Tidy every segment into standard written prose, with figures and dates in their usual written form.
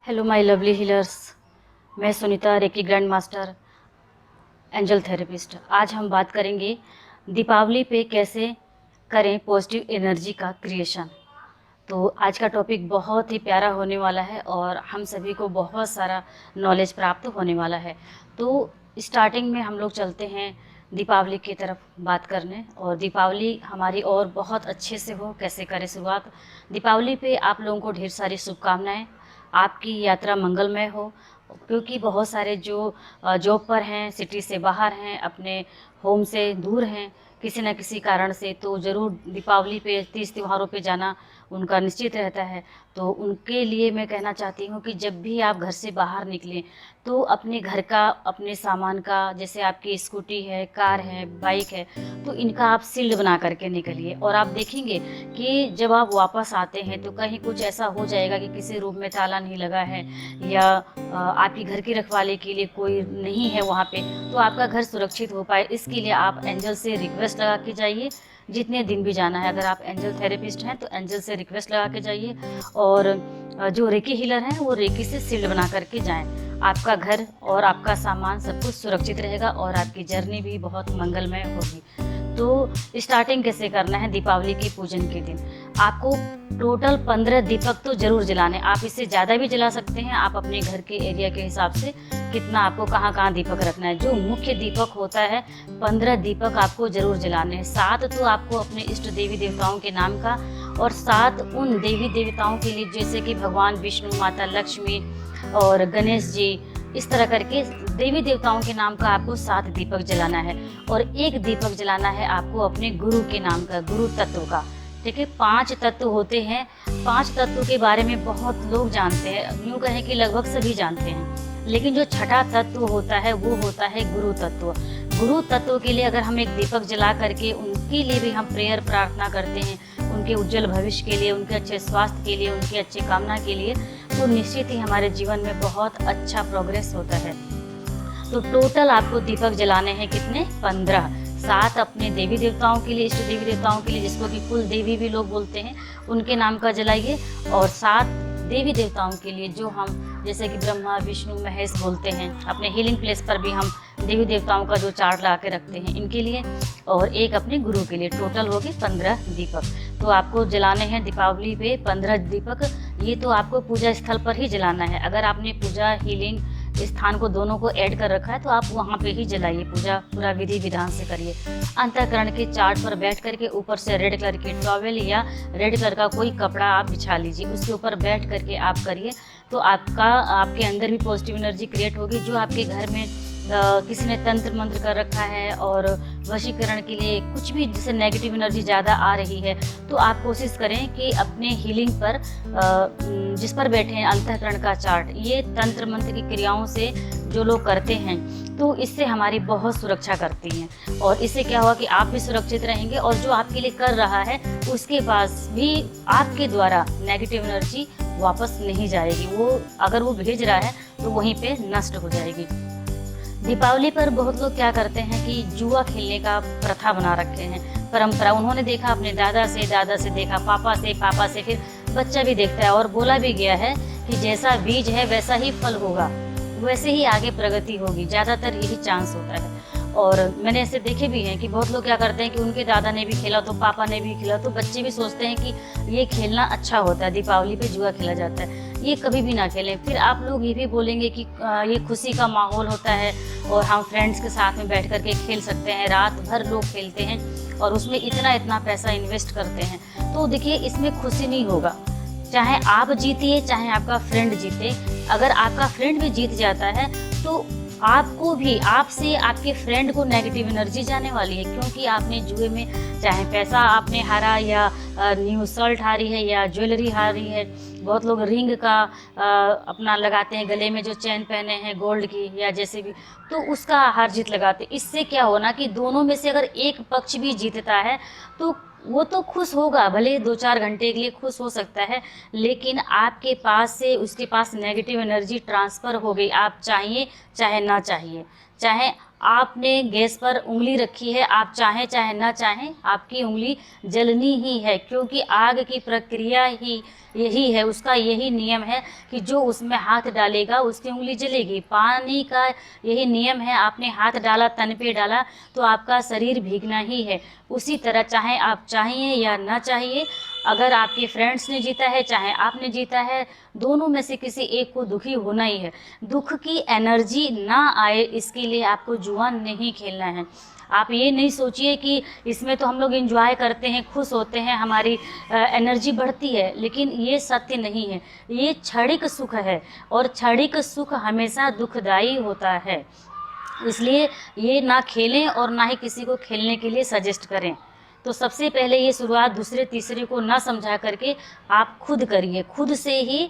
Hello my lovely healers. मैं Sunita, Reiki grand master, angel therapist. आज हम बात करेंगे दीपावली पे कैसे करें पॉजिटिव एनर्जी का क्रिएशन। तो आज का टॉपिक बहुत ही प्यारा होने वाला है और हम सभी को बहुत सारा नॉलेज प्राप्त होने वाला है। तो स्टार्टिंग में हम लोग चलते हैं दीपावली की तरफ बात करने, और दीपावली हमारी और बहुत अच्छे से हो, कैसे करें शुरुआत। दीपावली पे आप लोगों को ढेर सारी शुभकामनाएं। आपकी यात्रा मंगलमय हो, क्योंकि बहुत सारे जो जॉब पर हैं, सिटी से बाहर हैं, अपने होम से दूर हैं किसी न किसी कारण से, तो ज़रूर दीपावली पे, तीज त्योहारों पे जाना उनका निश्चित रहता है। तो उनके लिए मैं कहना चाहती हूँ कि जब भी आप घर से बाहर निकलें तो अपने घर का, अपने सामान का, जैसे आपकी स्कूटी है, कार है, बाइक है, तो इनका आप सील्ड बना करके निकलिए। और आप देखेंगे कि जब आप वापस आते हैं तो कहीं कुछ ऐसा हो जाएगा कि किसी रूम में ताला नहीं लगा है, या आपकी घर की रखवाली के लिए कोई नहीं है वहाँ पे, तो आपका घर सुरक्षित हो पाए, इसके लिए आप एंजल से रिक्वेस्ट लगा के जाइए। जितने दिन भी जाना है, अगर आप एंजल थेरेपिस्ट हैं तो एंजल से रिक्वेस्ट लगा के जाइए, और जो रेकी हीलर हैं वो रेकी से सील्ड बना करके जाएं। आपका घर और आपका सामान सब कुछ सुरक्षित रहेगा और आपकी जर्नी भी बहुत मंगलमय होगी। तो स्टार्टिंग कैसे करना है दीपावली के पूजन के दिन? आपको टोटल 15 दीपक तो जरूर जलाने। आप इससे ज़्यादा भी जला सकते हैं, आप अपने घर के एरिया के हिसाब से कितना आपको कहाँ कहाँ दीपक रखना है। जो मुख्य दीपक होता है 15 दीपक आपको जरूर जलाने हैं। 7 तो आपको अपने इष्ट देवी देवताओं के नाम का, और 7 उन देवी देवताओं के लिए, जैसे कि भगवान विष्णु, माता लक्ष्मी और गणेश जी, इस तरह करके देवी देवताओं के नाम का आपको 7 दीपक जलाना है। और एक दीपक जलाना है आपको अपने गुरु के नाम का, गुरु तत्व का। ठीक है, 5 तत्व होते हैं। 5 तत्व के बारे में बहुत लोग जानते हैं, यूँ कहें कि लगभग सभी जानते हैं, लेकिन जो छठा तत्व होता है वो होता है गुरु तत्व। गुरु तत्व के लिए अगर हम एक दीपक जला करके उनके लिए भी हम प्रेयर प्रार्थना करते हैं, उनके उज्जवल भविष्य के लिए, उनके अच्छे स्वास्थ्य के लिए, उनकी अच्छी कामना के लिए, तो निश्चित ही हमारे जीवन में बहुत अच्छा प्रोग्रेस होता है। तो टोटल आपको दीपक जलाने हैं कितने? 15। 7 अपने देवी देवताओं के लिए, इष्ट देवी देवताओं के लिए, जिसको कि कुल देवी भी लोग बोलते हैं, उनके नाम का जलाइए। और 7 देवी देवताओं के लिए, जो हम जैसे कि ब्रह्मा विष्णु महेश बोलते हैं, अपने हीलिंग प्लेस पर भी हम देवी देवताओं का जो चार्ट लगा के रखते हैं, इनके लिए, और एक अपने गुरु के लिए। टोटल हो गए 15 दीपक। तो आपको जलाने हैं दीपावली पे 15 दीपक। ये तो आपको पूजा स्थल पर ही जलाना है। अगर आपने पूजा हीलिंग स्थान को दोनों को ऐड कर रखा है तो आप वहाँ पे ही जलाइए। पूजा पूरा विधि विधान से करिए। अंतःकरण के चार्ट पर बैठ करके ऊपर से रेड कलर की टॉवेल या रेड कलर का कोई कपड़ा आप बिछा लीजिए, उसके ऊपर बैठ करके आप करिए। तो आपके अंदर भी पॉजिटिव एनर्जी क्रिएट होगी। जो आपके घर में किसी ने तंत्र मंत्र कर रखा है और वशीकरण के लिए कुछ भी, जैसे नेगेटिव एनर्जी ज़्यादा आ रही है, तो आप कोशिश करें कि अपने हीलिंग पर, जिस पर बैठे हैं अंतःकरण का चार्ट, ये तंत्र मंत्र की क्रियाओं से जो लोग करते हैं तो इससे हमारी बहुत सुरक्षा करती हैं। और इससे क्या हुआ कि आप भी सुरक्षित रहेंगे, और जो आपके लिए कर रहा है उसके पास भी आपके द्वारा नेगेटिव एनर्जी वापस नहीं जाएगी। वो अगर वो भेज रहा है तो वहीं पे नष्ट हो जाएगी। दीपावली पर बहुत लोग क्या करते हैं कि जुआ खेलने का प्रथा बना रखे हैं, परंपरा। उन्होंने देखा अपने दादा से देखा, पापा से फिर बच्चा भी देखता है, और बोला भी गया है कि जैसा बीज है वैसा ही फल होगा, वैसे ही आगे प्रगति होगी। ज़्यादातर यही चांस होता है। और मैंने ऐसे देखे भी हैं कि बहुत लोग क्या करते हैं कि उनके दादा ने भी खेला तो पापा ने भी खेला, तो बच्चे भी सोचते हैं कि ये खेलना अच्छा होता है, दीपावली पे जुआ खेला जाता है, ये कभी भी ना खेलें। फिर आप लोग ये भी बोलेंगे कि ये खुशी का माहौल होता है और हम फ्रेंड्स के साथ में बैठ करके खेल सकते हैं। रात भर लोग खेलते हैं और उसमें इतना पैसा इन्वेस्ट करते हैं। तो देखिए, इसमें खुशी नहीं होगा। चाहे आप जीतिए, चाहे आपका फ्रेंड जीते, अगर आपका फ्रेंड भी जीत जाता है तो आपको भी, आपसे आपके फ्रेंड को नेगेटिव एनर्जी जाने वाली है, क्योंकि आपने जुए में चाहे पैसा आपने हारा, या न्यू शर्ट हारी है, या ज्वेलरी हारी है। बहुत लोग रिंग का अपना लगाते हैं, गले में जो चैन पहने हैं गोल्ड की या जैसे भी, तो उसका हार जीत लगाते हैं। इससे क्या होना कि दोनों में से अगर एक पक्ष भी जीतता है तो वो तो खुश होगा, भले 2-4 घंटे के लिए खुश हो सकता है, लेकिन आपके पास से उसके पास नेगेटिव एनर्जी ट्रांसफ़र हो गई। आप चाहिए चाहे ना चाहिए, चाहे आपने गैस पर उंगली रखी है, आप चाहें चाहे ना चाहें आपकी उंगली जलनी ही है, क्योंकि आग की प्रक्रिया ही यही है, उसका यही नियम है कि जो उसमें हाथ डालेगा उसकी उंगली जलेगी। पानी का यही नियम है, आपने हाथ डाला, तन पे डाला तो आपका शरीर भीगना ही है। उसी तरह चाहे आप चाहिए या ना चाहिए, अगर आपके फ्रेंड्स ने जीता है चाहे आपने जीता है, दोनों में से किसी एक को दुखी होना ही है। दुख की एनर्जी ना आए इसके लिए आपको जुआ नहीं खेलना है। आप ये नहीं सोचिए कि इसमें तो हम लोग एंजॉय करते हैं, खुश होते हैं, हमारी एनर्जी बढ़ती है, लेकिन ये सत्य नहीं है। ये क्षणिक सुख है और क्षणिक सुख हमेशा दुखदाई होता है। इसलिए ये ना खेलें और ना ही किसी को खेलने के लिए सजेस्ट करें। तो सबसे पहले ये शुरुआत दूसरे तीसरे को ना समझा करके आप खुद करिए। खुद से ही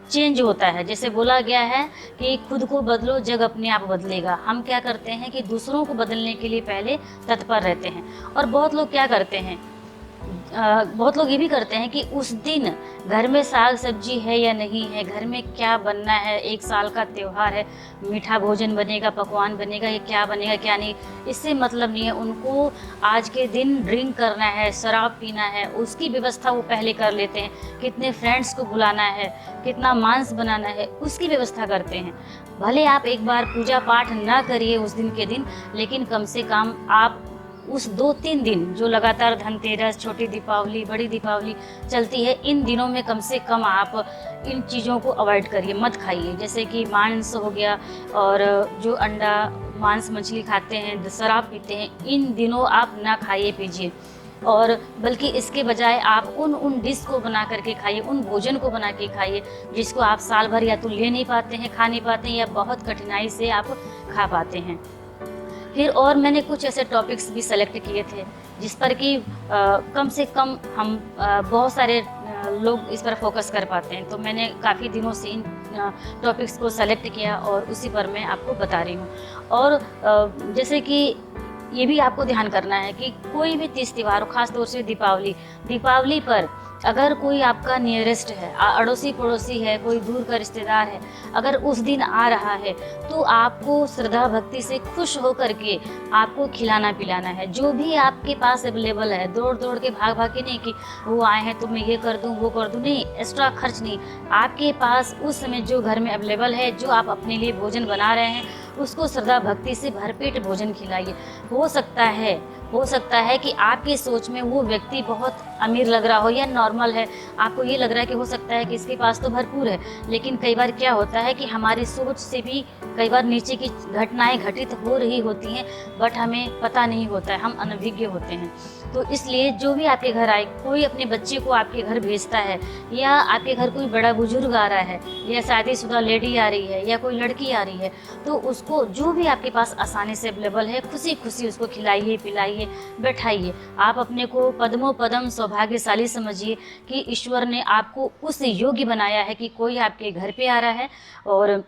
चेंज होता है। जैसे बोला गया है कि खुद को बदलो, जग अपने आप बदलेगा। हम क्या करते हैं कि दूसरों को बदलने के लिए पहले तत्पर रहते हैं। और बहुत लोग क्या करते हैं, बहुत लोग ये भी करते हैं कि उस दिन घर में साग सब्जी है या नहीं है, घर में क्या बनना है, एक साल का त्यौहार है, मीठा भोजन बनेगा, पकवान बनेगा, ये क्या बनेगा क्या नहीं, इससे मतलब नहीं है। उनको आज के दिन ड्रिंक करना है, शराब पीना है, उसकी व्यवस्था वो पहले कर लेते हैं। कितने फ्रेंड्स को बुलाना है, कितना मांस बनाना है, उसकी व्यवस्था करते हैं। भले आप एक बार पूजा पाठ ना करिए उस दिन के दिन, लेकिन कम से कम आप उस 2-3 दिन जो लगातार धनतेरस, छोटी दीपावली, बड़ी दीपावली चलती है, इन दिनों में कम से कम आप इन चीज़ों को अवॉइड करिए, मत खाइए। जैसे कि मांस हो गया और जो अंडा, मांस, मछली खाते हैं, शराब पीते हैं, इन दिनों आप ना खाइए पीजिए। और बल्कि इसके बजाय आप उन डिश को बना करके खाइए, उन भोजन को बना के खाइए जिसको आप साल भर या तो ले नहीं पाते हैं, खा नहीं पाते हैं, या बहुत कठिनाई से आप खा पाते हैं। फिर और मैंने कुछ ऐसे टॉपिक्स भी सेलेक्ट किए थे जिस पर कि कम से कम हम बहुत सारे लोग इस पर फोकस कर पाते हैं। तो मैंने काफ़ी दिनों से इन टॉपिक्स को सेलेक्ट किया और उसी पर मैं आपको बता रही हूँ। और जैसे कि ये भी आपको ध्यान करना है कि कोई भी तीज त्यौहार, खास तौर से दीपावली पर अगर कोई आपका नियरेस्ट है, अड़ोसी पड़ोसी है, कोई दूर का रिश्तेदार है, अगर उस दिन आ रहा है तो आपको श्रद्धा भक्ति से खुश होकर के आपको खिलाना पिलाना है। जो भी आपके पास अवेलेबल है, दौड़ दौड़ के भाग भाग के नहीं कि वो आए हैं तो मैं ये कर दूं वो कर दूं, नहीं, एक्स्ट्रा खर्च नहीं। आपके पास उस समय जो घर में अवेलेबल है, जो आप अपने लिए भोजन बना रहे हैं, उसको श्रद्धा भक्ति से भरपेट भोजन खिलाइए। हो सकता है कि आपकी सोच में वो व्यक्ति बहुत अमीर लग रहा हो या नॉर्मल है, आपको ये लग रहा है कि हो सकता है कि इसके पास तो भरपूर है, लेकिन कई बार क्या होता है कि हमारी सोच से भी कई बार नीचे की घटनाएं घटित हो रही होती हैं, बट हमें पता नहीं होता है, हम अनभिज्ञ होते हैं। तो इसलिए जो भी आपके घर आए, कोई अपने बच्चे को आपके घर भेजता है, या आपके घर कोई बड़ा बुजुर्ग आ रहा है, या शादीशुदा लेडी आ रही है, या कोई लड़की आ रही है, तो उसको जो भी आपके पास आसानी से अवेलेबल है, खुशी खुशी उसको खिलाइए, पिलाइए, बैठाइए। आप अपने को पद्मों पद्म सौभाग्यशाली समझिए कि ईश्वर ने आपको उस योग्य बनाया है कि कोई आपके घर पे आ रहा है। और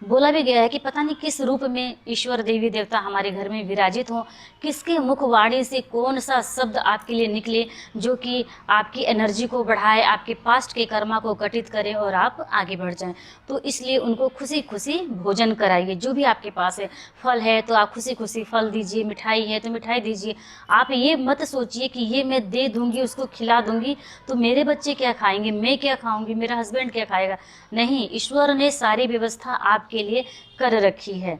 बोला भी गया है कि पता नहीं किस रूप में ईश्वर देवी देवता हमारे घर में विराजित हों, किसके मुखवाणी से कौन सा शब्द आपके लिए निकले जो कि आपकी एनर्जी को बढ़ाए, आपके पास्ट के कर्मा को घटित करे और आप आगे बढ़ जाएं। तो इसलिए उनको खुशी खुशी भोजन कराइए। जो भी आपके पास है, फल है तो आप खुशी खुशी फल दीजिए, मिठाई है तो मिठाई दीजिए। आप ये मत सोचिए कि ये मैं दे दूँगी, उसको खिला दूँगी तो मेरे बच्चे क्या खाएँगे, मैं क्या खाऊँगी, मेरा हस्बैंड क्या खाएगा। नहीं, ईश्वर ने सारी व्यवस्था आपके लिए कर रखी है।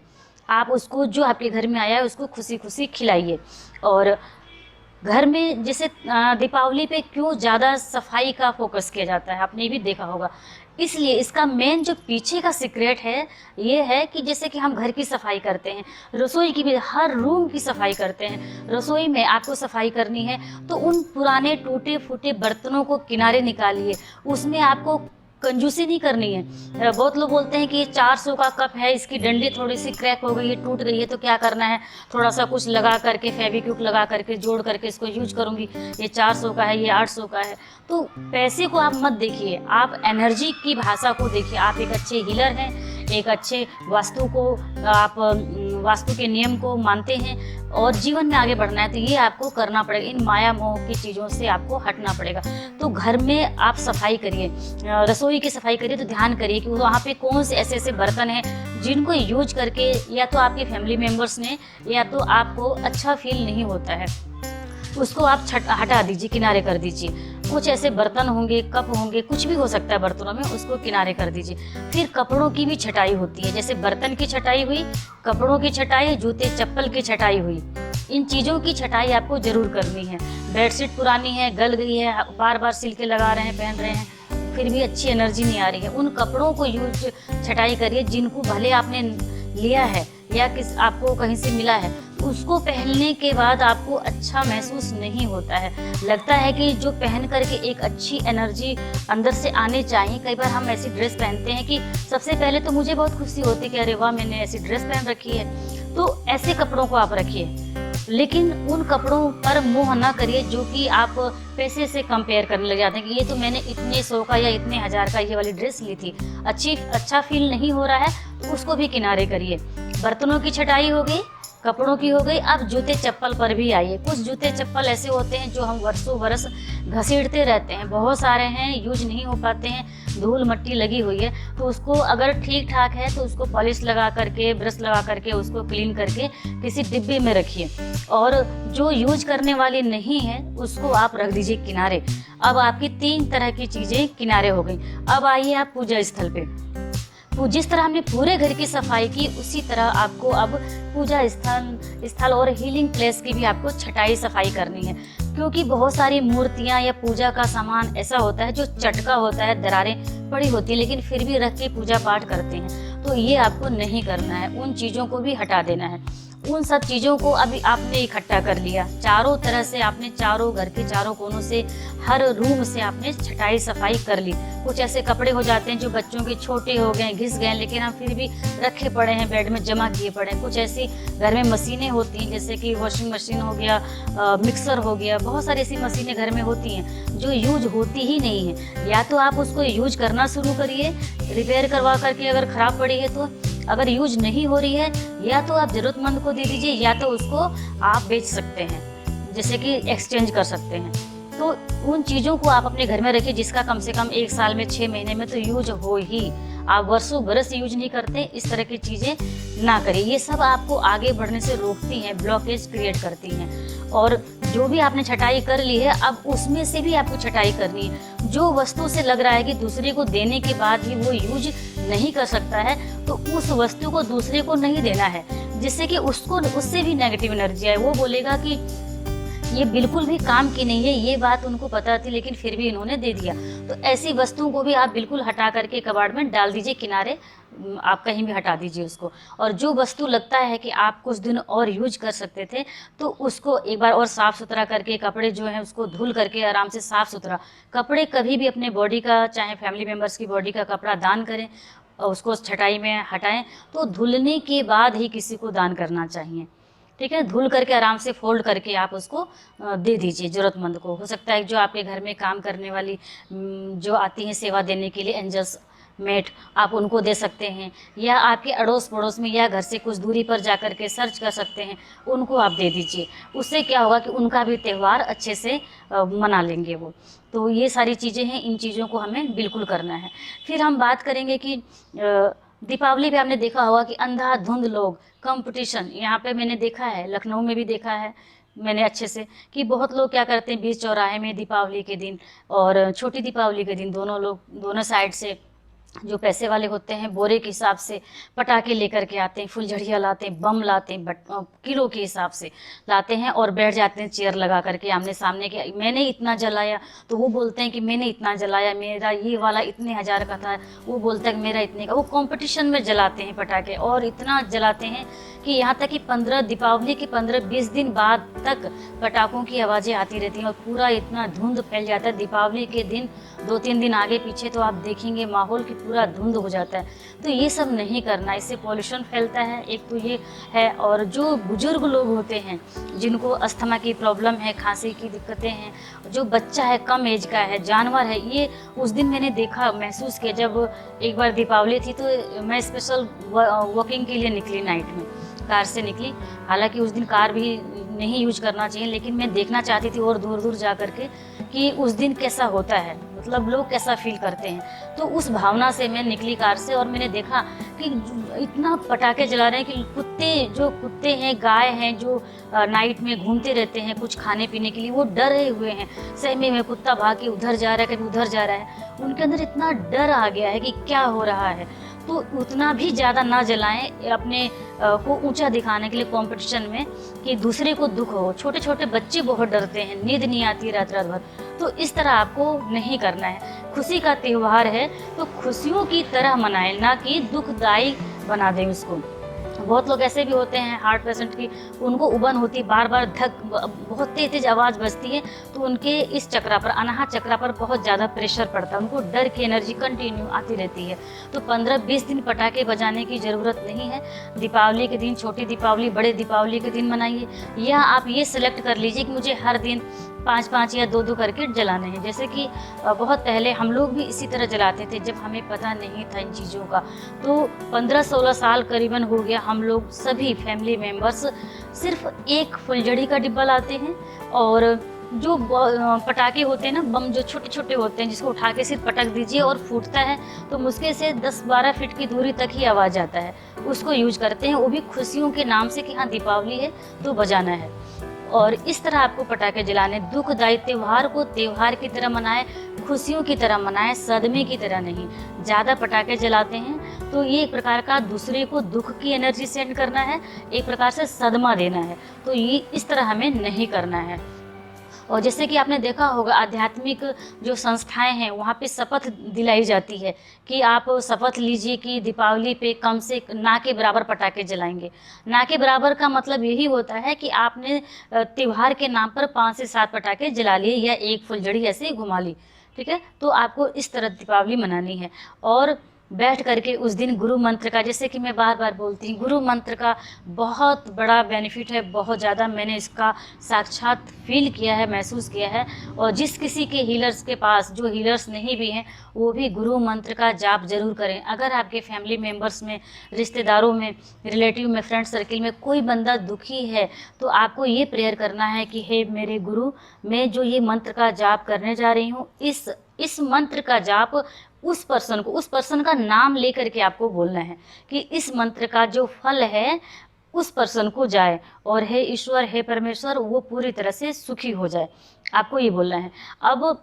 आप उसको, जो आपके घर में आया है, उसको खुशी खुशी खिलाइए। और घर में जैसे दीपावली पे क्यों ज़्यादा सफाई का फोकस किया जाता है, आपने भी देखा होगा। इसलिए इसका मेन जो पीछे का सीक्रेट है ये है कि जैसे कि हम घर की सफाई करते हैं, रसोई की भी, हर रूम की सफाई करते हैं। रसोई में आपको सफाई करनी है तो उन पुराने टूटे फूटे बर्तनों को किनारे निकालिए, उसमें आपको कंजूसी नहीं करनी है। बहुत लोग बोलते हैं कि ये 400 का कप है, इसकी डंडी थोड़ी सी क्रैक हो गई है, टूट गई है, तो क्या करना है, थोड़ा सा कुछ लगा करके, फेविक्विक लगा करके, जोड़ करके इसको यूज करूँगी, ये 400 का है, ये 800 का है। तो पैसे को आप मत देखिए, आप एनर्जी की भाषा को देखिए। आप एक अच्छे हीलर हैं, एक अच्छे वास्तु के नियम को मानते हैं और जीवन में आगे बढ़ना है तो ये आपको करना पड़ेगा। इन माया मोह की चीज़ों से आपको हटना पड़ेगा। तो घर में आप सफाई करिए, रसोई की सफाई करिए तो ध्यान करिए कि वहाँ पे कौन से ऐसे ऐसे बर्तन हैं जिनको यूज करके या तो आपके फैमिली मेम्बर्स ने या तो आपको अच्छा फील नहीं होता है, उसको आप हटा दीजिए, किनारे कर दीजिए। कुछ ऐसे बर्तन होंगे, कप होंगे, कुछ भी हो सकता है बर्तनों में, उसको किनारे कर दीजिए। फिर कपड़ों की भी छटाई होती है, जैसे बर्तन की छटाई हुई, कपड़ों की छटाई, जूते चप्पल की छटाई हुई। इन चीज़ों की छटाई आपको ज़रूर करनी है। बेडशीट पुरानी है, गल गई है, बार बार सिल के लगा रहे हैं, पहन रहे हैं, फिर भी अच्छी एनर्जी नहीं आ रही है, उन कपड़ों को यूज छटाई करिए जिनको भले आपने लिया है या किस आपको कहीं से मिला है, उसको पहनने के बाद आपको अच्छा महसूस नहीं होता है। लगता है कि जो पहन करके एक अच्छी एनर्जी अंदर से आने चाहिए। कई बार हम ऐसी ड्रेस पहनते हैं कि सबसे पहले तो मुझे बहुत खुशी होती है कि अरे वाह, मैंने ऐसी ड्रेस पहन रखी है। तो ऐसे कपड़ों को आप रखिए, लेकिन उन कपड़ों पर मोह ना करिए जो कि आप पैसे से कंपेयर करने लग जाते हैं कि ये तो मैंने इतने 100 का या इतने 1000 का ये वाली ड्रेस ली थी, अच्छा फील नहीं हो रहा है, तो उसको भी किनारे करिए। बर्तनों की छटाई हो गई, कपड़ों की हो गई, अब जूते चप्पल पर भी आइए। कुछ जूते चप्पल ऐसे होते हैं जो हम वर्षों बरस घसीटते रहते हैं, बहुत सारे हैं, यूज नहीं हो पाते हैं, धूल मट्टी लगी हुई है, तो उसको अगर ठीक ठाक है तो उसको पॉलिश लगा करके, ब्रश लगा करके उसको क्लीन करके किसी डिब्बे में रखिए। और जो यूज करने वाली नहीं है उसको आप रख दीजिए किनारे। अब आपकी 3 तरह की चीज़ें किनारे हो गई। अब आइए आप पूजा स्थल पे। जिस तरह हमने पूरे घर की सफाई की, उसी तरह आपको अब पूजा स्थल और हीलिंग प्लेस की भी आपको छटाई सफाई करनी है। क्योंकि बहुत सारी मूर्तियां या पूजा का सामान ऐसा होता है जो चटका होता है, दरारें पड़ी होती है, लेकिन फिर भी रख के पूजा पाठ करते हैं। तो ये आपको नहीं करना है, उन चीज़ों को भी हटा देना है। उन सब चीज़ों को अभी आपने इकट्ठा कर लिया, चारों तरह से आपने, चारों घर के चारों कोनों से, हर रूम से आपने छटाई सफाई कर ली। कुछ ऐसे कपड़े हो जाते हैं जो बच्चों के छोटे हो गए, घिस गए, लेकिन हम फिर भी रखे पड़े हैं, बेड में जमा किए पड़े हैं। कुछ ऐसी घर में मशीनें होती हैं जैसे कि वॉशिंग मशीन हो गया, मिक्सर हो गया, बहुत सारी ऐसी मशीनें घर में होती हैं जो यूज होती ही नहीं है। या तो आप उसको यूज करना शुरू करिए, रिपेयर करवा करके, अगर ख़राब पड़ी है तो। अगर यूज नहीं हो रही है, या तो आप ज़रूरतमंद को दे दीजिए, या तो उसको आप बेच सकते हैं, जैसे कि एक्सचेंज कर सकते हैं। तो उन चीज़ों को आप अपने घर में रखिए जिसका कम से कम 1 साल में 6 महीने में तो यूज हो ही। आप वर्षों बरस यूज नहीं करते, इस तरह की चीज़ें ना करिए। ये सब आपको आगे बढ़ने से रोकती हैं, ब्लॉकेज क्रिएट करती हैं। और जो भी आपने छटाई कर ली है, अब उसमें से भी आपको छटाई करनी है। जो वस्तु से लग रहा है कि दूसरे को देने के बाद भी वो यूज नहीं कर सकता है, तो उस वस्तु को दूसरे को नहीं देना है, जिससे कि उससे भी नेगेटिव एनर्जी आए। वो बोलेगा कि ये बिल्कुल भी काम की नहीं है, ये बात उनको पता थी लेकिन फिर भी इन्होंने दे दिया। तो ऐसी वस्तुओं को भी आप बिल्कुल हटा करके कबाड़ में डाल दीजिए, किनारे आप कहीं भी हटा दीजिए उसको। और जो वस्तु लगता है कि आप कुछ दिन और यूज कर सकते थे, तो उसको एक बार और साफ़ सुथरा करके, कपड़े जो हैं उसको धुल करके आराम से साफ़ सुथरा, कपड़े कभी भी अपने बॉडी का, चाहे फैमिली मेम्बर्स की बॉडी का कपड़ा दान करें और उसको छटाई में हटाएं, तो धुलने के बाद ही किसी को दान करना चाहिए। ठीक है, धुल करके आराम से फोल्ड करके आप उसको दे दीजिए ज़रूरतमंद को। हो सकता है जो आपके घर में काम करने वाली जो आती हैं सेवा देने के लिए, एंजल्स मेट, आप उनको दे सकते हैं, या आपके अड़ोस पड़ोस में या घर से कुछ दूरी पर जा कर के सर्च कर सकते हैं, उनको आप दे दीजिए। उससे क्या होगा कि उनका भी त्यौहार अच्छे से मना लेंगे वो। तो ये सारी चीज़ें हैं, इन चीज़ों को हमें बिल्कुल करना है। फिर हम बात करेंगे कि दीपावली पे आपने देखा होगा कि अंधाधुंध लोग कंपटीशन, यहाँ पे मैंने देखा है, लखनऊ में भी देखा है मैंने अच्छे से, कि बहुत लोग क्या करते हैं बीच चौराहे में दीपावली के दिन और छोटी दीपावली के दिन, दोनों साइड से जो पैसे वाले होते हैं बोरे के हिसाब से पटाखे लेकर के आते हैं, फुलझड़ियाँ लाते हैं, बम लाते हैं, किलो के हिसाब से लाते हैं और बैठ जाते हैं चेयर लगा करके आमने सामने के, मैंने इतना जलाया, तो वो बोलते हैं कि मैंने इतना जलाया, मेरा ये वाला इतने 1000 का था, वो बोलता है कि मेरा इतने का। वो कंपटीशन में जलाते हैं पटाखे, और इतना जलाते हैं कि यहाँ तक कि दीपावली के 15-20 दिन बाद तक पटाखों की आवाज़ें आती रहती हैं और पूरा इतना धुंध फैल जाता है। दीपावली के दिन 2-3 दिन आगे पीछे तो आप देखेंगे माहौल की पूरा धुंध हो जाता है। तो ये सब नहीं करना, इससे पॉल्यूशन फैलता है, एक तो ये है। और जो बुजुर्ग लोग होते हैं जिनको अस्थमा की प्रॉब्लम है, खांसी की दिक्कतें हैं, जो बच्चा है, कम एज का है, जानवर है, ये उस दिन मैंने देखा, महसूस किया। जब एक बार दीपावली थी तो मैं स्पेशल वॉकिंग के लिए निकली नाइट में, कार से निकली। हालांकि उस दिन कार भी नहीं यूज करना चाहिए, लेकिन मैं देखना चाहती थी और दूर दूर जा करके कि उस दिन कैसा होता है, मतलब लोग कैसा फील करते हैं। तो उस भावना से मैं निकली कार से और मैंने देखा कि इतना पटाखे जला रहे हैं कि कुत्ते हैं, गाय हैं, जो नाइट में घूमते रहते हैं कुछ खाने पीने के लिए, वो डरे हुए हैं। सहमे में कुत्ता भाग के उधर जा रहा है, कभी उधर जा रहा है। उनके अंदर इतना डर आ गया है कि क्या हो रहा है। तो उतना भी ज़्यादा ना जलाएं अपने को ऊंचा दिखाने के लिए कंपटीशन में, कि दूसरे को दुख हो। छोटे छोटे बच्चे बहुत डरते हैं, नींद नहीं आती रात रात भर। तो इस तरह आपको नहीं करना है। खुशी का त्यौहार है तो खुशियों की तरह मनाएं, ना कि दुखदायी बना दें उसको। बहुत लोग ऐसे भी होते हैं हार्ट पेशेंट की, उनको उबन होती है, बार बार बहुत तेज तेज आवाज़ बजती है, तो उनके इस चक्रा पर, अनाहत चक्रा पर बहुत ज़्यादा प्रेशर पड़ता है, उनको डर की एनर्जी कंटिन्यू आती रहती है। तो 15-20 दिन पटाखे बजाने की ज़रूरत नहीं है। दीपावली के दिन छोटी दीपावली, बड़े दीपावली के दिन मनाइए, या आप ये सिलेक्ट कर लीजिए कि मुझे हर दिन 5-5 या 2-2 करके जलाने हैं। जैसे कि बहुत पहले हम लोग भी इसी तरह जलाते थे, जब हमें पता नहीं था इन चीज़ों का। तो 15-16 साल करीबन हो गया, हम लोग सभी फैमिली मेम्बर्स सिर्फ एक फुलझड़ी का डिब्बा लाते हैं, और जो पटाखे होते हैं ना, बम जो छोटे छोटे होते हैं, जिसको उठा के सिर्फ पटक दीजिए और फूटता है, तो मुश्किल से 10-12 फीट की दूरी तक ही आवाज़ आता है, उसको यूज करते हैं। वो भी खुशियों के नाम से कि हाँ दीपावली है तो बजाना है। और इस तरह आपको पटाखे जलाने, दुखदायी त्यौहार को त्यौहार की तरह मनाएं, खुशियों की तरह मनाएं, सदमे की तरह नहीं। ज़्यादा पटाखे जलाते हैं तो ये एक प्रकार का दूसरे को दुख की एनर्जी सेंड करना है, एक प्रकार से सदमा देना है। तो ये इस तरह हमें नहीं करना है। और जैसे कि आपने देखा होगा, आध्यात्मिक जो संस्थाएं हैं वहाँ पे शपथ दिलाई जाती है कि आप शपथ लीजिए कि दीपावली पे कम से ना के बराबर पटाखे जलाएंगे। ना के बराबर का मतलब यही होता है कि आपने त्यौहार के नाम पर 5 से 7 पटाखे जला लिए या एक फुलझड़ी ऐसे ही घुमा ली, ठीक है। तो आपको इस तरह दीपावली मनानी है। और बैठ करके उस दिन गुरु मंत्र का, जैसे कि मैं बार बार बोलती हूँ, गुरु मंत्र का बहुत बड़ा बेनिफिट है, बहुत ज़्यादा। मैंने इसका साक्षात फील किया है, महसूस किया है। और जिस किसी के हीलर्स के पास, जो हीलर्स नहीं भी हैं, वो भी गुरु मंत्र का जाप जरूर करें। अगर आपके फैमिली मेम्बर्स में, रिश्तेदारों में, रिलेटिव में, फ्रेंड सर्किल में कोई बंदा दुखी है, तो आपको ये प्रेयर करना है कि हे मेरे गुरु, मैं जो ये मंत्र का जाप करने जा रही हूँ, इस मंत्र का जाप उस पर्सन का नाम लेकर के आपको बोलना है कि इस मंत्र का जो फल है उस पर्सन को जाए, और हे ईश्वर, हे परमेश्वर, वो पूरी तरह से सुखी हो जाए। आपको ये बोलना है। अब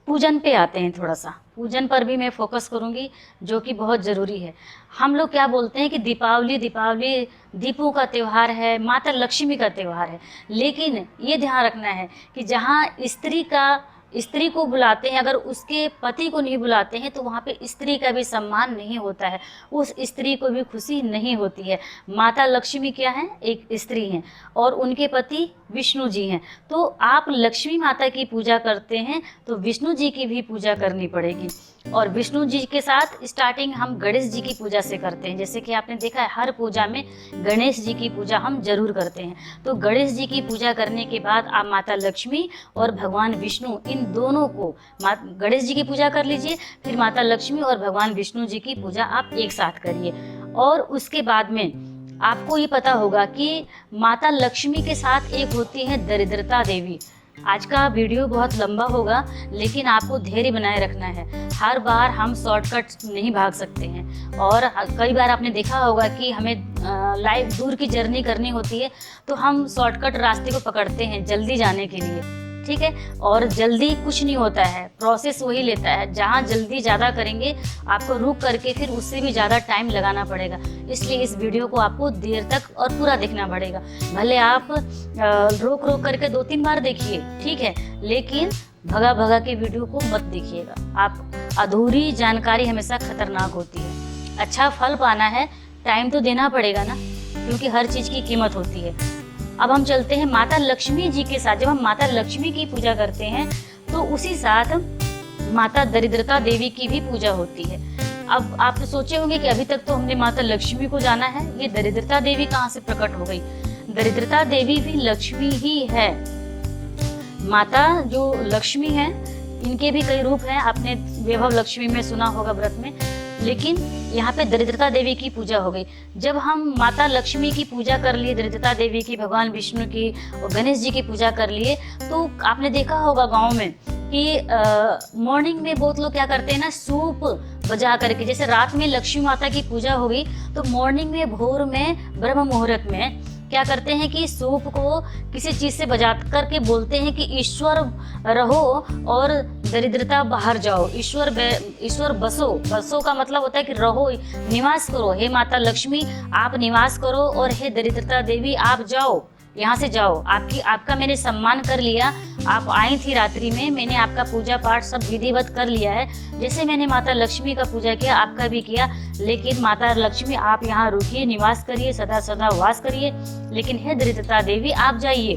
पूजन पे आते हैं, थोड़ा सा पूजन पर भी मैं फोकस करूंगी, जो कि बहुत ज़रूरी है। हम लोग क्या बोलते हैं कि दीपावली दीपों का त्यौहार है, माता लक्ष्मी का त्यौहार है। लेकिन ये ध्यान रखना है कि जहाँ स्त्री को बुलाते हैं, अगर उसके पति को नहीं बुलाते हैं, तो वहाँ पे स्त्री का भी सम्मान नहीं होता है, उस स्त्री को भी खुशी नहीं होती है। माता लक्ष्मी क्या है? एक स्त्री हैं, और उनके पति विष्णु जी हैं। तो आप लक्ष्मी माता की पूजा करते हैं तो विष्णु जी की भी पूजा करनी पड़ेगी। और विष्णु जी के साथ स्टार्टिंग हम गणेश जी की पूजा से करते हैं। जैसे कि आपने देखा है, हर पूजा में गणेश जी की पूजा हम जरूर करते हैं। तो गणेश जी की पूजा करने के बाद आप माता लक्ष्मी और भगवान विष्णु, इन दोनों को, गणेश जी की पूजा कर लीजिए, फिर माता लक्ष्मी और भगवान विष्णु जी की पूजा आप एक साथ करिए। और उसके बाद में आपको ये पता होगा कि माता लक्ष्मी के साथ एक होती है दरिद्रता देवी। आज का वीडियो बहुत लंबा होगा, लेकिन आपको धैर्य बनाए रखना है। हर बार हम शॉर्टकट नहीं भाग सकते हैं, और कई बार आपने देखा होगा कि हमें लाइव दूर की जर्नी करनी होती है तो हम शॉर्टकट रास्ते को पकड़ते हैं जल्दी जाने के लिए, ठीक है। और जल्दी कुछ नहीं होता है, प्रोसेस वही लेता है। जहाँ जल्दी ज़्यादा करेंगे, आपको रुक करके फिर उससे भी ज़्यादा टाइम लगाना पड़ेगा। इसलिए इस वीडियो को आपको देर तक और पूरा देखना पड़ेगा। भले आप रोक करके 2-3 बार देखिए, ठीक है, लेकिन भगा के वीडियो को मत देखिएगा। आप अधूरी जानकारी हमेशा खतरनाक होती है। अच्छा फल पाना है, टाइम तो देना पड़ेगा ना, क्योंकि हर चीज़ की कीमत होती है। अब हम चलते हैं माता लक्ष्मी जी के साथ। जब हम माता लक्ष्मी की पूजा करते हैं तो उसी साथ माता दरिद्रता देवी की भी पूजा होती है। अब आप तो सोचे होंगे कि अभी तक तो हमने माता लक्ष्मी को जाना है, ये दरिद्रता देवी कहाँ से प्रकट हो गई? दरिद्रता देवी भी लक्ष्मी ही है। माता जो लक्ष्मी है, इनके भी कई रूप हैं, आपने वैभव लक्ष्मी में सुना होगा व्रत में, लेकिन यहाँ पे दरिद्रता देवी की पूजा हो गई। जब हम माता लक्ष्मी की पूजा कर लिए, दरिद्रता देवी की, भगवान विष्णु की और गणेश जी की पूजा कर लिए, तो आपने देखा होगा गाँव में कि मॉर्निंग में बहुत लोग क्या करते हैं ना, सूप बजा करके, जैसे रात में लक्ष्मी माता की पूजा हो गई तो मॉर्निंग में, भोर में, ब्रह्म मुहूर्त में क्या करते हैं कि सूप को किसी चीज से बजा करके बोलते हैं कि ईश्वर रहो और दरिद्रता बाहर जाओ, ईश्वर बसो का मतलब होता है कि रहो, निवास करो, हे माता लक्ष्मी आप निवास करो और हे दरिद्रता देवी आप जाओ, यहाँ से जाओ, आपका मैंने सम्मान कर लिया, आप आई थी रात्रि में, मैंने आपका पूजा पाठ सब विधिवत कर लिया है, जैसे मैंने माता लक्ष्मी का पूजा किया आपका भी किया, लेकिन माता लक्ष्मी आप यहाँ रुकिए, निवास करिए, सदा सदा वास करिए, लेकिन हे दरिद्रता देवी आप जाइए।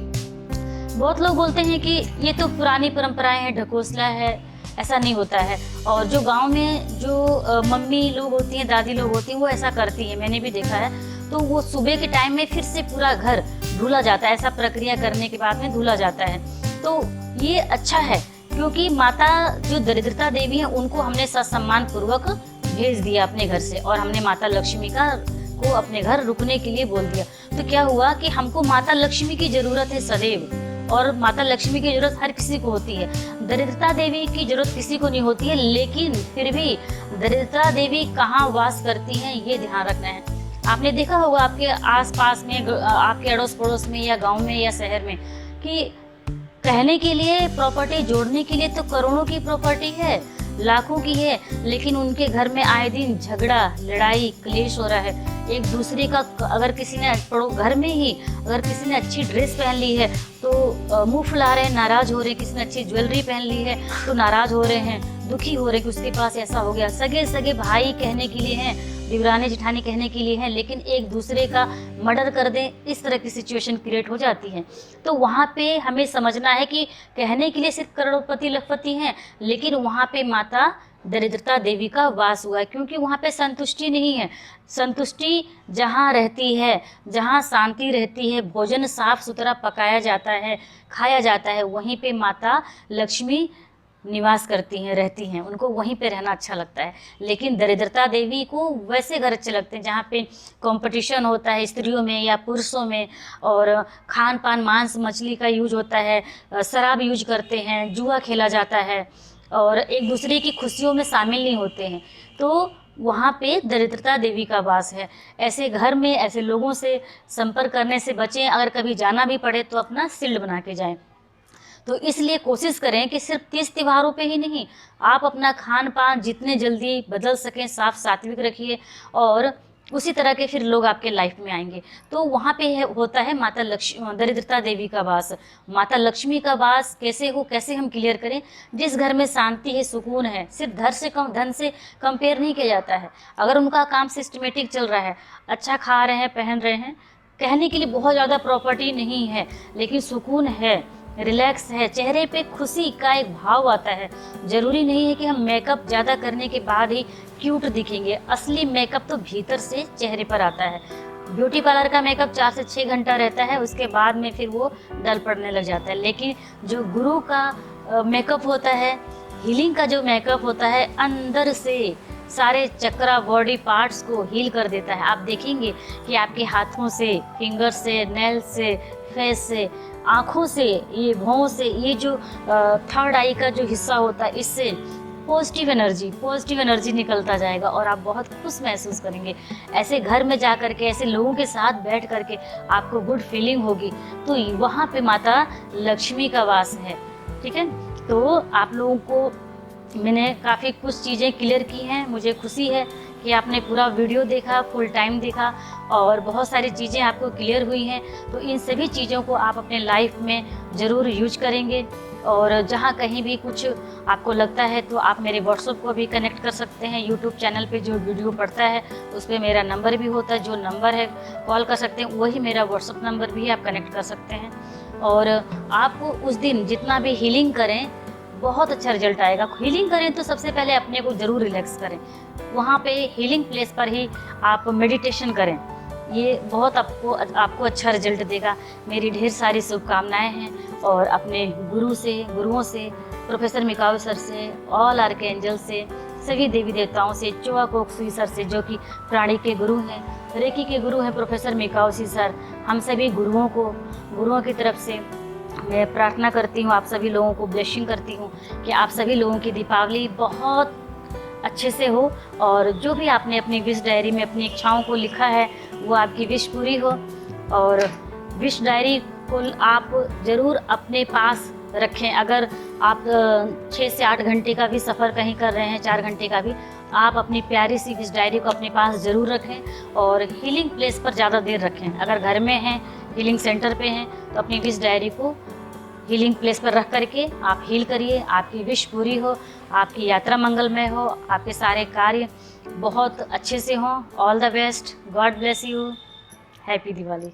बहुत लोग बोलते हैं कि ये तो पुरानी परंपराएं हैं, ढकोसला है, ऐसा नहीं होता है। और जो गांव में जो मम्मी लोग होती हैं, दादी लोग होती हैं, वो ऐसा करती हैं, मैंने भी देखा है। तो वो सुबह के टाइम में फिर से पूरा घर धुला जाता है, ऐसा प्रक्रिया करने के बाद में धुला जाता है। तो ये अच्छा है, क्योंकि माता जो दरिद्रता देवी है उनको हमने सम्मान पूर्वक भेज दिया अपने घर से, और हमने माता लक्ष्मी को अपने घर रुकने के लिए बोल दिया। तो क्या हुआ कि हमको माता लक्ष्मी की जरूरत है सदैव, और माता लक्ष्मी की जरूरत हर किसी को होती है, दरिद्रता देवी की जरूरत किसी को नहीं होती है। लेकिन फिर भी दरिद्रता देवी कहाँ वास करती हैं ये ध्यान रखना है। आपने देखा होगा आपके आसपास में, आपके अड़ोस पड़ोस में या गांव में या शहर में, कि कहने के लिए प्रॉपर्टी जोड़ने के लिए तो करोड़ों की प्रॉपर्टी है, लाखों की है, लेकिन उनके घर में आए दिन झगड़ा, लड़ाई, क्लेश हो रहा है। एक दूसरे का, अगर किसी ने घर में ही अगर किसी ने अच्छी ड्रेस पहन ली है तो मुंह फुला रहे हैं, नाराज हो रहे हैं, किसी ने अच्छी ज्वेलरी पहन ली है तो नाराज हो रहे हैं, दुखी हो रहे हैं कि उसके पास ऐसा हो गया। सगे भाई कहने के लिए हैं, देवरानी जेठानी कहने के लिए हैं, लेकिन एक दूसरे का मर्डर कर दें, इस तरह की सिचुएशन क्रिएट हो जाती है। तो वहाँ पे हमें समझना है कि कहने के लिए सिर्फ करोड़पति लखपति हैं, लेकिन वहाँ पे माता दरिद्रता देवी का वास हुआ है, क्योंकि वहाँ पे संतुष्टि नहीं है। संतुष्टि जहाँ रहती है, जहाँ शांति रहती है, भोजन साफ सुथरा पकाया जाता है, खाया जाता है, वहीं पे माता लक्ष्मी निवास करती हैं, रहती हैं, उनको वहीं पे रहना अच्छा लगता है। लेकिन दरिद्रता देवी को वैसे घर अच्छे लगते हैं जहाँ पे कंपटीशन होता है स्त्रियों में या पुरुषों में, और खान पान, मांस मछली का यूज होता है, शराब यूज करते हैं, जुआ खेला जाता है, और एक दूसरे की खुशियों में शामिल नहीं होते हैं। तो वहाँ पे दरिद्रता देवी का वास है। ऐसे घर में ऐसे लोगों से संपर्क करने से बचें। अगर कभी जाना भी पड़े तो अपना शील्ड बना के जाएं। तो इसलिए कोशिश करें कि सिर्फ तीज त्योहारों पे ही नहीं, आप अपना खान पान जितने जल्दी बदल सकें, साफ सात्विक रखिए, और उसी तरह के फिर लोग आपके लाइफ में आएंगे। तो वहाँ पे होता है माता लक्ष्मी, दरिद्रता देवी का वास। माता लक्ष्मी का वास कैसे हो, कैसे हम क्लियर करें? जिस घर में शांति है, सुकून है, सिर्फ धन से कंपेयर नहीं किया जाता है। अगर उनका काम सिस्टमेटिक चल रहा है, अच्छा खा रहे हैं, पहन रहे हैं, कहने के लिए बहुत ज़्यादा प्रॉपर्टी नहीं है, लेकिन सुकून है, रिलैक्स है, चेहरे पे खुशी का एक भाव आता है। ज़रूरी नहीं है कि हम मेकअप ज़्यादा करने के बाद ही क्यूट दिखेंगे। असली मेकअप तो भीतर से चेहरे पर आता है। ब्यूटी पार्लर का मेकअप 4 से 6 घंटा रहता है, उसके बाद में फिर वो डल पड़ने लग जाता है। लेकिन जो गुरु का मेकअप होता है, हीलिंग का जो मेकअप होता है, अंदर से सारे चक्रा, बॉडी पार्ट्स को हील कर देता है। आप देखेंगे कि आपके हाथों से, फिंगर से, नेल से, फेस से, आँखों से, ये भौं से, ये जो थर्ड आई का जो हिस्सा होता है, इससे पॉजिटिव एनर्जी निकलता जाएगा और आप बहुत खुश महसूस करेंगे। ऐसे घर में जा करके, ऐसे लोगों के साथ बैठ करके आपको गुड फीलिंग होगी। तो वहाँ पे माता लक्ष्मी का वास है। ठीक है, तो आप लोगों को मैंने काफ़ी कुछ चीज़ें क्लियर की हैं। मुझे खुशी है कि आपने पूरा वीडियो देखा, फुल टाइम देखा, और बहुत सारी चीज़ें आपको क्लियर हुई हैं। तो इन सभी चीज़ों को आप अपने लाइफ में ज़रूर यूज करेंगे। और जहाँ कहीं भी कुछ आपको लगता है तो आप मेरे व्हाट्सएप को भी कनेक्ट कर सकते हैं। यूट्यूब चैनल पे जो वीडियो पड़ता है उस पर मेरा नंबर भी होता है, जो नंबर है कॉल कर सकते हैं, वही मेरा व्हाट्सएप नंबर भी आप कनेक्ट कर सकते हैं। और आप उस दिन जितना भी हीलिंग करें, बहुत अच्छा रिजल्ट आएगा। हीलिंग करें तो सबसे पहले अपने को ज़रूर रिलैक्स करें। वहाँ पे हीलिंग प्लेस पर ही आप मेडिटेशन करें, ये बहुत आपको अच्छा रिजल्ट देगा। मेरी ढेर सारी शुभकामनाएं हैं, और अपने गुरुओं से, प्रोफेसर मिकाऊ सर से, ऑल आर्कएंजल से सभी देवी देवताओं से, चोआ कोकसुई सर से जो कि प्राणी के गुरु हैं, रेकी के गुरु हैं प्रोफेसर मिकाओशी सर, हम सभी गुरुओं की तरफ से मैं प्रार्थना करती हूँ, आप सभी लोगों को ब्लेसिंग करती हूँ कि आप सभी लोगों की दीपावली बहुत अच्छे से हो और जो भी आपने अपनी विश डायरी में अपनी इच्छाओं को लिखा है वो आपकी विश पूरी हो। और विश डायरी को आप ज़रूर अपने पास रखें। अगर आप 6 से 8 घंटे का भी सफ़र कहीं कर रहे हैं, 4 घंटे का भी, आप अपनी प्यारी सी विश डायरी को अपने पास ज़रूर रखें और हीलिंग प्लेस पर ज़्यादा देर रखें। अगर घर में हैं, हीलिंग सेंटर पे हैं, तो अपनी विश डायरी को हीलिंग प्लेस पर रख करके आप हील करिए, आपकी विश पूरी हो, आपकी यात्रा मंगलमय हो, आपके सारे कार्य बहुत अच्छे से हों। All the best, God bless you, happy Diwali.